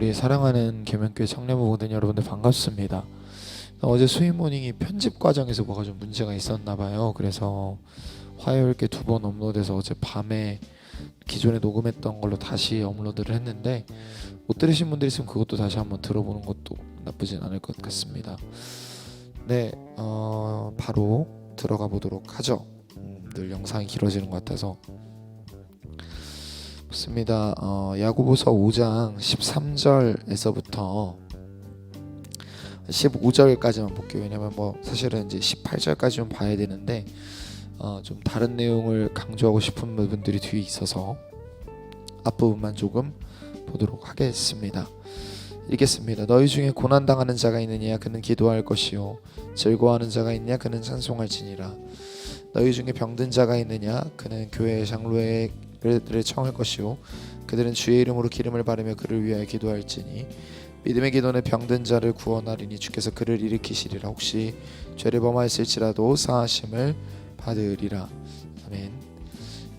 우리 사랑하는 계명교회 청년부 모든 여러분들 반갑습니다. 어제 수요 모닝이 편집 과정에서 뭐가 좀 문제가 있었나 봐요. 그래서 화요일께 2번 업로드해서 어제 밤에 기존에 녹음했던 걸로 다시 업로드를 했는데 못 들으신 분들 있으면 그것도 다시 한번 들어보는 것도 나쁘진 않을 것 같습니다. 네, 바로 들어가 보도록 하죠. 늘 영상이 길어지는 것 같아서 좋습니다. 야고보서 5장 13절에서부터 15절까지만 볼게요. 왜냐면 사실은 이제 18절까지는 봐야 되는데 좀 다른 내용을 강조하고 싶은 부분들이 뒤에 있어서 앞부분만 조금 보도록 하겠습니다. 읽겠습니다. 너희 중에 고난당하는 자가 있느냐 그는 기도할 것이요 즐거워하는 자가 있느냐 그는 찬송할지니라. 너희 중에 병든 자가 있느냐 그는 교회의 장로들을 청할 것이요 그들은 주의 이름으로 기름을 바르며 그를 위하여 기도할지니 믿음의 기도는 병든 자를 구원하리니 주께서 그를 일으키시리라. 혹시 죄를 범하였을지라도 사하심을 받으리라. 아멘.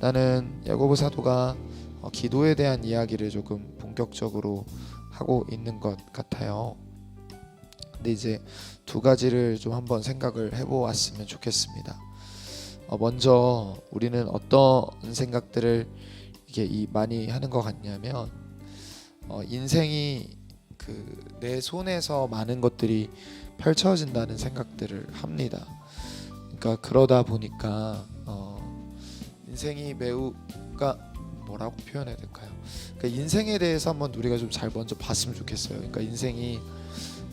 나는 야고보 사도가 기도에 대한 이야기를 조금 본격적으로 하고 있는 것 같아요. 근데 이제 두 가지를 좀 한번 생각을 해보았으면 좋겠습니다. 먼저 우리는 어떤 생각들을 이게 많이 하는 것 같냐면 인생이 내 손에서 많은 것들이 펼쳐진다는 생각들을 합니다. 그러니까 그러다 보니까 인생이 매우 뭐라고 표현해야 될까요? 그러니까 인생에 대해서 한번 우리가 좀 잘 먼저 봤으면 좋겠어요. 그러니까 인생이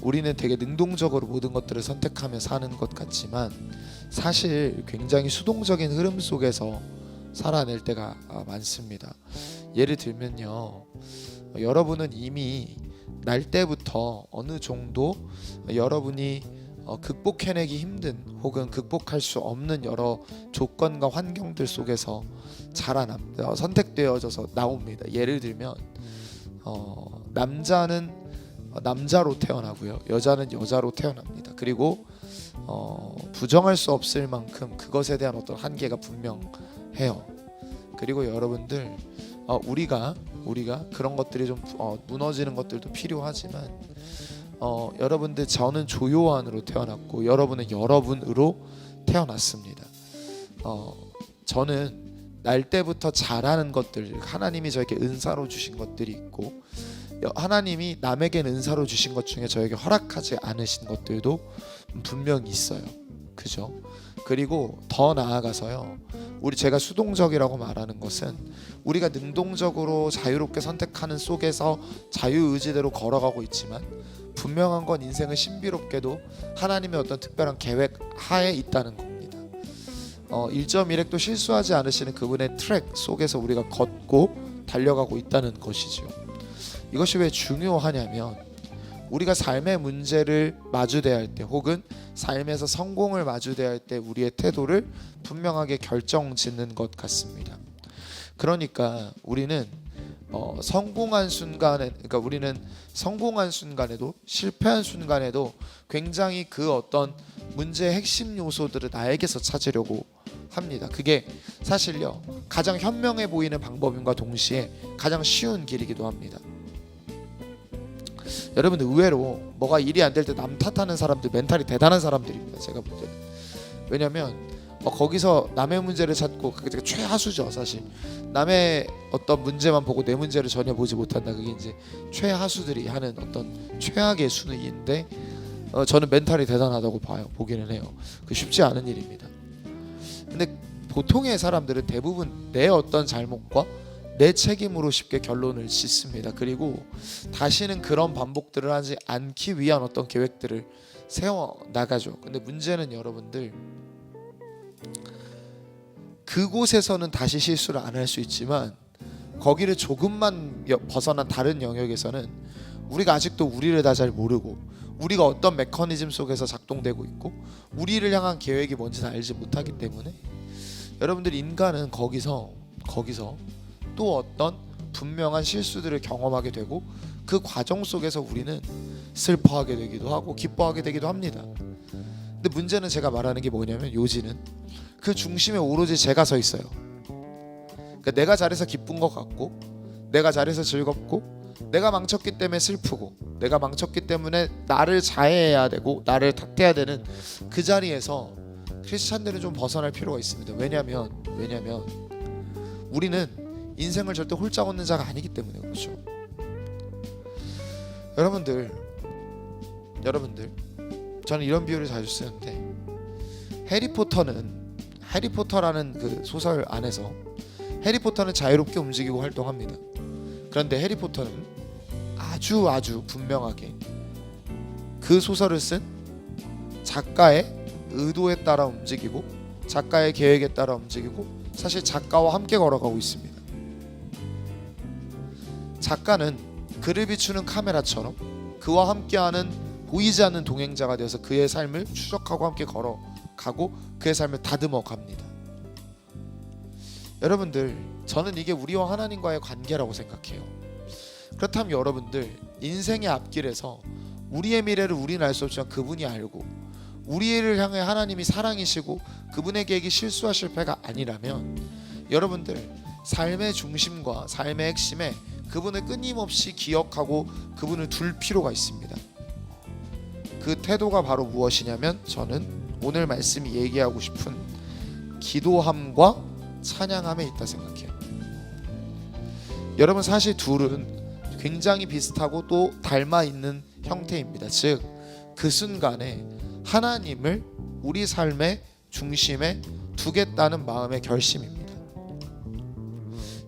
우리는 되게 능동적으로 모든 것들을 선택하며 사는 것 같지만 사실 굉장히 수동적인 흐름 속에서 살아낼 때가 많습니다. 예를 들면요, 여러분은 이미 날 때부터 어느 정도 여러분이 극복해내기 힘든 혹은 극복할 수 없는 여러 조건과 환경들 속에서 선택되어져서 나옵니다. 예를 들면 남자는 남자로 태어나고요, 여자는 여자로 태어납니다. 그리고 부정할 수 없을 만큼 그것에 대한 어떤 한계가 분명해요. 그리고 여러분들 우리가 그런 것들이 좀 무너지는 것들도 필요하지만 여러분들 저는 조요한으로 태어났고 여러분은 여러분으로 태어났습니다. 저는 날 때부터 잘하는 것들, 하나님이 저에게 은사로 주신 것들이 있고 하나님이 남에겐 은사로 주신 것 중에 저에게 허락하지 않으신 것들도 분명히 있어요. 그죠? 그리고 더 나아가서요, 제가 수동적이라고 말하는 것은 우리가 능동적으로 자유롭게 선택하는 속에서 자유의지대로 걸어가고 있지만 분명한 건 인생은 신비롭게도 하나님의 어떤 특별한 계획 하에 있다는 겁니다. 1.1획도 실수하지 않으시는 그분의 트랙 속에서 우리가 걷고 달려가고 있다는 것이죠. 이것이 왜 중요하냐면 우리가 삶의 문제를 마주대할 할 때 혹은 삶에서 성공을 마주대할 할 때 우리의 태도를 분명하게 결정짓는 것 같습니다. 그러니까 우리는 성공한 순간에도 실패한 순간에도 굉장히 그 어떤 문제의 핵심 요소들을 나에게서 찾으려고 합니다. 그게 사실요 가장 현명해 보이는 방법인과 동시에 가장 쉬운 길이기도 합니다. 여러분들 의외로 뭐가 일이 안 될 때 남 탓하는 사람들 멘탈이 대단한 사람들입니다. 제가 볼 때는. 왜냐면 거기서 남의 문제를 찾고 그게 되게 최하수죠. 사실 남의 어떤 문제만 보고 내 문제를 전혀 보지 못한다. 그게 이제 최하수들이 하는 어떤 최악의 순위인데 저는 멘탈이 대단하다고 보기는 해요. 그 쉽지 않은 일입니다. 근데 보통의 사람들은 대부분 내 어떤 잘못과 내 책임으로 쉽게 결론을 짓습니다. 그리고 다시는 그런 반복들을 하지 않기 위한 어떤 계획들을 세워 나가죠. 근데 문제는 여러분들 그곳에서는 다시 실수를 안 할 수 있지만 거기를 조금만 벗어난 다른 영역에서는 우리가 아직도 우리를 다 잘 모르고 우리가 어떤 메커니즘 속에서 작동되고 있고 우리를 향한 계획이 뭔지는 알지 못하기 때문에 여러분들 인간은 거기서 또 어떤 분명한 실수들을 경험하게 되고 그 과정 속에서 우리는 슬퍼하게 되기도 하고 기뻐하게 되기도 합니다. 근데 문제는 제가 말하는 게 뭐냐면 요지는 그 중심에 오로지 제가 서 있어요. 그러니까 내가 잘해서 기쁜 것 같고 내가 잘해서 즐겁고 내가 망쳤기 때문에 슬프고 내가 망쳤기 때문에 나를 자해해야 되고 나를 탓해야 되는 그 자리에서 크리스찬들은 좀 벗어날 필요가 있습니다. 왜냐하면 우리는 인생을 절대 홀짝 얻는 자가 아니기 때문에 그렇죠. 여러분들 저는 이런 비유를 자주 쓰는데 해리포터라는 그 소설 안에서 해리포터는 자유롭게 움직이고 활동합니다. 그런데 해리포터는 아주 분명하게 그 소설을 쓴 작가의 의도에 따라 움직이고 작가의 계획에 따라 움직이고 사실 작가와 함께 걸어가고 있습니다. 작가는 그를 비추는 카메라처럼 그와 함께하는 보이지 않는 동행자가 되어서 그의 삶을 추적하고 함께 걸어가고 그의 삶을 다듬어 갑니다. 여러분들, 저는 이게 우리와 하나님과의 관계라고 생각해요. 그렇다면 여러분들, 인생의 앞길에서 우리의 미래를 우리는 알 수 없지만 그분이 알고 우리를 향해 하나님이 사랑이시고 그분의 계획이 실수와 실패가 아니라면 여러분들 삶의 중심과 삶의 핵심에 그분을 끊임없이 기억하고 그분을 둘 필요가 있습니다. 그 태도가 바로 무엇이냐면 저는 오늘 말씀이 얘기하고 싶은 기도함과 찬양함에 있다 생각해요. 여러분, 사실 둘은 굉장히 비슷하고 또 닮아 있는 형태입니다. 즉, 그 순간에 하나님을 우리 삶의 중심에 두겠다는 마음의 결심입니다.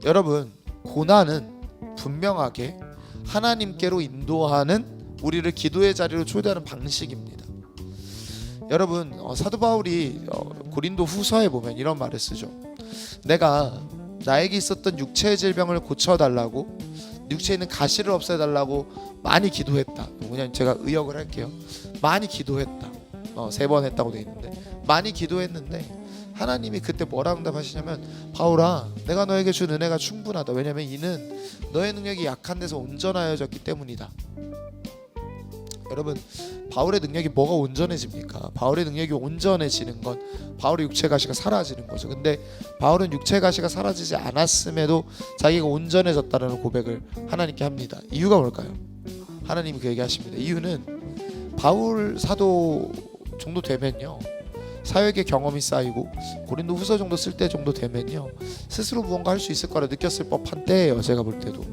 여러분, 고난은 분명하게 하나님께로 인도하는 우리를 기도의 자리로 초대하는 방식입니다. 여러분, 사도 바울이 고린도 후서에 보면 이런 말을 쓰죠. 내가 나에게 있었던 육체의 질병을 고쳐달라고, 육체에 있는 가시를 없애달라고 많이 기도했다. 그냥 제가 의역을 할게요. 많이 기도했다. 3번 했다고 돼 있는데 많이 기도했는데 하나님이 그때 뭐라고 응답하시냐면, 바울아, 내가 너에게 준 은혜가 충분하다. 왜냐하면 이는 너의 능력이 약한 데서 온전하여졌기 때문이다. 여러분, 바울의 능력이 뭐가 온전해집니까? 바울의 능력이 온전해지는 건 바울의 육체 가시가 사라지는 거죠. 근데 바울은 육체 가시가 사라지지 않았음에도 자기가 온전해졌다는 고백을 하나님께 합니다. 이유가 뭘까요? 하나님이 그 얘기하십니다. 이유는 바울 사도 정도 되면요, 사역의 경험이 쌓이고 고린도 후서 정도 쓸 때 정도 되면요, 스스로 무언가 할 수 있을 거라 느꼈을 법한 때예요, 제가 볼 때도.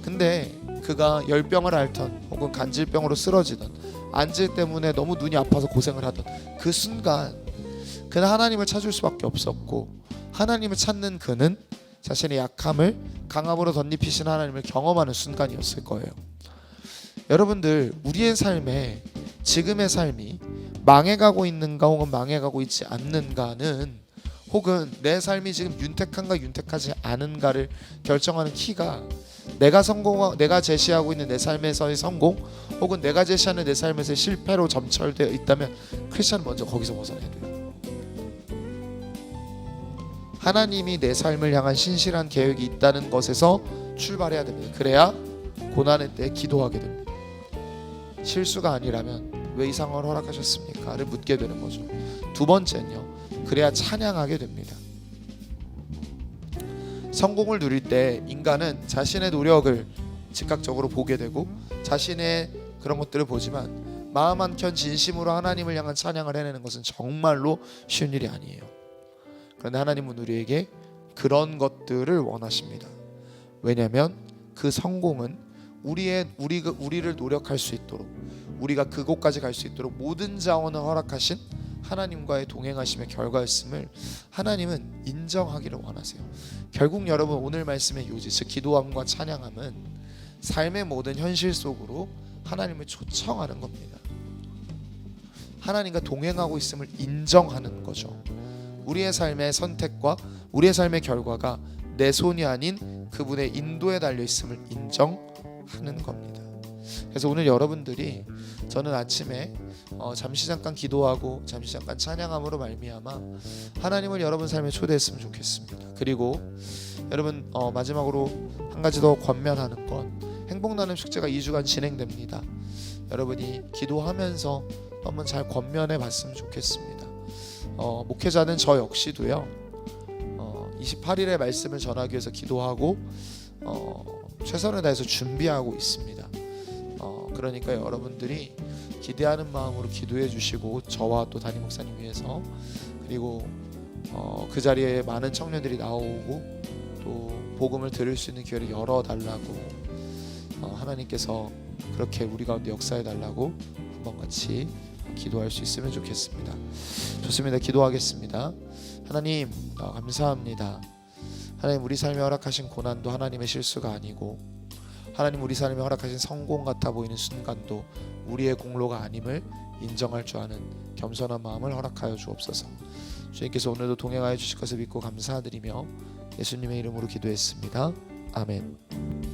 근데 그가 열병을 앓던 혹은 간질병으로 쓰러지던 안질 때문에 너무 눈이 아파서 고생을 하던 그 순간 그는 하나님을 찾을 수밖에 없었고, 하나님을 찾는 그는 자신의 약함을 강함으로 덧입히신 하나님을 경험하는 순간이었을 거예요. 여러분들, 우리의 삶에 지금의 삶이 망해가고 있는가 혹은 망해가고 있지 않는가는, 혹은 내 삶이 지금 윤택한가 윤택하지 않은가를 결정하는 키가 내가 제시하고 있는 내 삶에서의 성공 혹은 내가 제시하는 내 삶에서의 실패로 점철되어 있다면 크리스찬은 먼저 거기서 벗어나야 돼요. 하나님이 내 삶을 향한 신실한 계획이 있다는 것에서 출발해야 됩니다. 그래야 고난의 때 기도하게 됩니다. 실수가 아니라면 왜 이 상황을 허락하셨습니까?를 묻게 되는 거죠. 두 번째는요, 그래야 찬양하게 됩니다. 성공을 누릴 때 인간은 자신의 노력을 즉각적으로 보게 되고 자신의 그런 것들을 보지만 마음 한켠 진심으로 하나님을 향한 찬양을 해내는 것은 정말로 쉬운 일이 아니에요. 그런데 하나님은 우리에게 그런 것들을 원하십니다. 왜냐하면 그 성공은 우리를 노력할 수 있도록, 우리가 그곳까지 갈 수 있도록 모든 자원을 허락하신 하나님과의 동행하심의 결과였음을 하나님은 인정하기를 원하세요. 결국 여러분, 오늘 말씀의 요지, 즉 기도함과 찬양함은 삶의 모든 현실 속으로 하나님을 초청하는 겁니다. 하나님과 동행하고 있음을 인정하는 거죠. 우리의 삶의 선택과 우리의 삶의 결과가 내 손이 아닌 그분의 인도에 달려 있음을 인정하는 겁니다. 그래서 오늘 여러분들이, 저는 아침에 잠시 잠깐 기도하고 잠시 잠깐 찬양함으로 말미암아 하나님을 여러분 삶에 초대했으면 좋겠습니다. 그리고 여러분, 마지막으로 한 가지 더 권면하는 건, 행복나눔 축제가 2주간 진행됩니다. 여러분이 기도하면서 한번 잘 권면해 봤으면 좋겠습니다. 목회자는 저 역시도요, 28일의 말씀을 전하기 위해서 기도하고 최선을 다해서 준비하고 있습니다. 그러니까 여러분들이 기대하는 마음으로 기도해 주시고 저와 또 담임 목사님 위해서 그리고 그 자리에 많은 청년들이 나오고 또 복음을 들을 수 있는 기회를 열어달라고 하나님께서 그렇게 우리 가운데 역사해 달라고 한번 같이 기도할 수 있으면 좋겠습니다. 좋습니다. 기도하겠습니다. 하나님 감사합니다. 하나님 우리 삶에 허락하신 고난도 하나님의 실수가 아니고 하나님 우리 삶에 허락하신 성공 같아 보이는 순간도 우리의 공로가 아님을 인정할 줄 아는 겸손한 마음을 허락하여 주옵소서. 주님께서 오늘도 동행하여 주실 것을 믿고 감사드리며 예수님의 이름으로 기도했습니다. 아멘.